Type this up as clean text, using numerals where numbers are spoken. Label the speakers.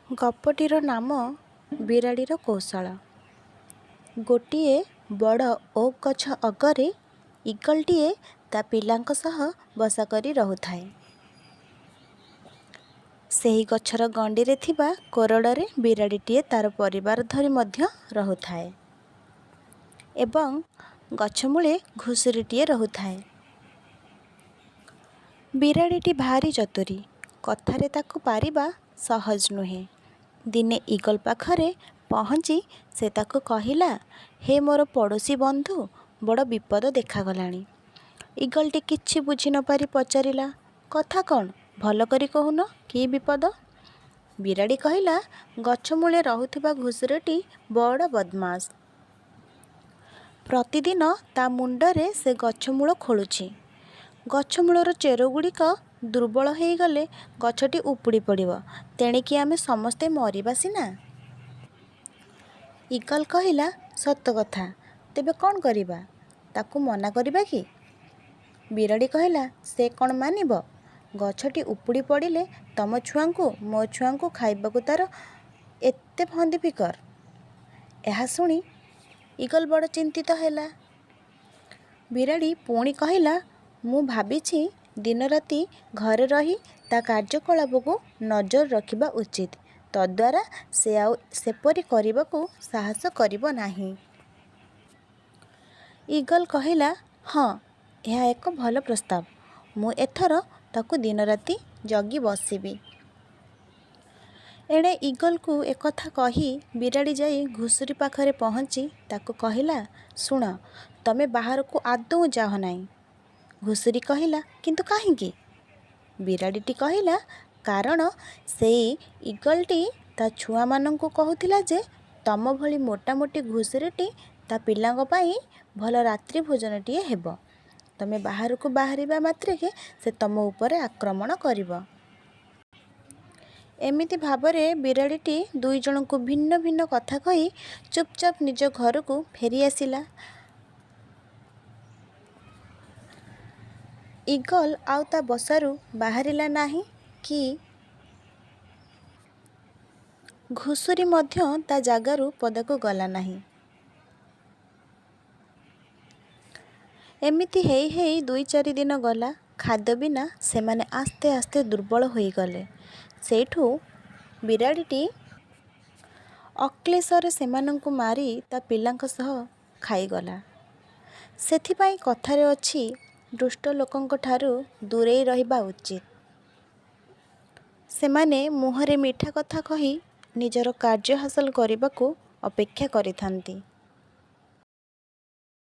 Speaker 1: ଗପଟିର ନାମ ବିରାଡ଼ିର କୌଶଳ। ଗୋଟିଏ ବଡ଼ ଓକ୍ ଗଛ ଅଗରେ ଇଗଲଟିଏ ତା ପିଲାଙ୍କ ସହ ବସା କରି ରହୁଥାଏ। ସେହି ଗଛର ଗଣ୍ଡିରେ ଥିବା କୋରଡ଼ରେ ବିରାଡ଼ିଟିଏ ତାର ପରିବାର ଧରି ମଧ୍ୟ ରହୁଥାଏ ଏବଂ ଗଛମୂଳେ ଘୁଷୁରିଟିଏ ରହୁଥାଏ। ବିରାଡ଼ିଟି ଭାରି ଚତୁରୀ, କଥାରେ ତାକୁ ପାରିବା ସହଜ ନୁହେଁ। ଦିନେ ଇଗଲ ପାଖରେ ପହଞ୍ଚି ସେ ତାକୁ କହିଲା, ହେ ମୋର ପଡ଼ୋଶୀ ବନ୍ଧୁ, ବଡ଼ ବିପଦ ଦେଖାଗଲାଣି। ଇଗଲଟି କିଛି ବୁଝି ନପାରି ପଚାରିଲା, କଥା କ'ଣ? ଭଲ କରି କହୁନ, କି ବିପଦ? ବିରାଡ଼ି କହିଲା, ଗଛମୂଳେ ରହୁଥିବା ଘୁଷୁରିଟି ବଡ଼ ବଦମାସ। ପ୍ରତିଦିନ ତା ମୁଣ୍ଡରେ ସେ ଗଛମୂଳ ଖୋଳୁଛି। ଗଛମୂଳର ଚେରଗୁଡ଼ିକ ଦୁର୍ବଳ ହୋଇଗଲେ ଗଛଟି ଉପୁଡ଼ି ପଡ଼ିବ, ତେଣିକି ଆମେ ସମସ୍ତେ ମରିବା ସିନା। ଇଗଲ କହିଲା, ସତ କଥା, ତେବେ କ'ଣ କରିବା? ତାକୁ ମନା କରିବା କି? ବିରାଡ଼ି କହିଲା, ସେ କ'ଣ ମାନିବ? ଗଛଟି ଉପୁଡ଼ି ପଡ଼ିଲେ ତମ ଛୁଆଙ୍କୁ ମୋ ଛୁଆଙ୍କୁ ଖାଇବାକୁ ତାର ଏତେ ଫନ୍ଦି ଫିକର। ଏହା ଶୁଣି ଇଗଲ ବଡ଼ ଚିନ୍ତିତ ହେଲା। ବିରାଡ଼ି ପୁଣି କହିଲା, ମୁଁ ଭାବିଛି ଦିନରାତି ଘରେ ରହି ତା କାର୍ଯ୍ୟକଳାପକୁ ନଜର ରଖିବା ଉଚିତ। ତଦ୍ୱାରା ସେ ଆଉ ସେପରି କରିବାକୁ ସାହସ କରିବ ନାହିଁ। ଇଗଲ କହିଲା, ହଁ, ଏହା ଏକ ଭଲ ପ୍ରସ୍ତାବ। ମୁଁ ଏଥର ତାକୁ ଦିନରାତି ଜଗି ବସିବି। ଏଣେ ଇଗଲକୁ ଏକଥା କହି ବିରାଡ଼ି ଯାଇ ଘୁଷୁରି ପାଖରେ ପହଞ୍ଚି ତାକୁ କହିଲା, ଶୁଣ, ତମେ ବାହାରକୁ ଆଦୌ ଯାଅ ନାହିଁ। ଘୁଷୁରି କହିଲା, କିନ୍ତୁ କାହିଁକି? ବିରାଡ଼ିଟି କହିଲା, କାରଣ ସେଇ ଇଗଲଟି ତା ଛୁଆମାନଙ୍କୁ କହୁଥିଲା ଯେ ତମ ଭଳି ମୋଟାମୋଟି ଘୁଷୁରିଟି ତା ପିଲାଙ୍କ ପାଇଁ ଭଲ ରାତ୍ରି ଭୋଜନଟିଏ ହେବ। ତମେ ବାହାରକୁ ବାହାରିବା ମାତ୍ରକେ ସେ ତମ ଉପରେ ଆକ୍ରମଣ କରିବ। ଏମିତି ଭାବରେ ବିରାଡ଼ିଟି ଦୁଇଜଣଙ୍କୁ ଭିନ୍ନ ଭିନ୍ନ କଥା କହି ଚୁପଚାପ ନିଜ ଘରକୁ ଫେରି ଆସିଲା। ଇଗଲ ଆଉ ତା ବସାରୁ ବାହାରିଲା ନାହିଁ କି ଘୁଷୁରି ମଧ୍ୟ ତା ଜାଗାରୁ ପଦାକୁ ଗଲା ନାହିଁ। ଏମିତି ହେଇ ହେଇ 2-4 ଦିନ ଗଲା। ଖାଦ୍ୟ ବିନା ସେମାନେ ଆସ୍ତେ ଆସ୍ତେ ଦୁର୍ବଳ ହୋଇଗଲେ। ସେଇଠୁ ବିରାଡ଼ିଟି ଅକ୍ଳେଶରେ ସେମାନଙ୍କୁ ମାରି ତା ପିଲାଙ୍କ ସହ ଖାଇଗଲା। ସେଥିପାଇଁ କଥାରେ ଅଛି, ଦୁଷ୍ଟ ଲୋକଙ୍କ ଠାରୁ ଦୂରେଇ ରହିବା ଉଚିତ। ସେମାନେ ମୁହଁରେ ମିଠା କଥା କହି ନିଜର କାର୍ଯ୍ୟ ହାସଲ କରିବାକୁ ଅପେକ୍ଷା କରିଥାନ୍ତି।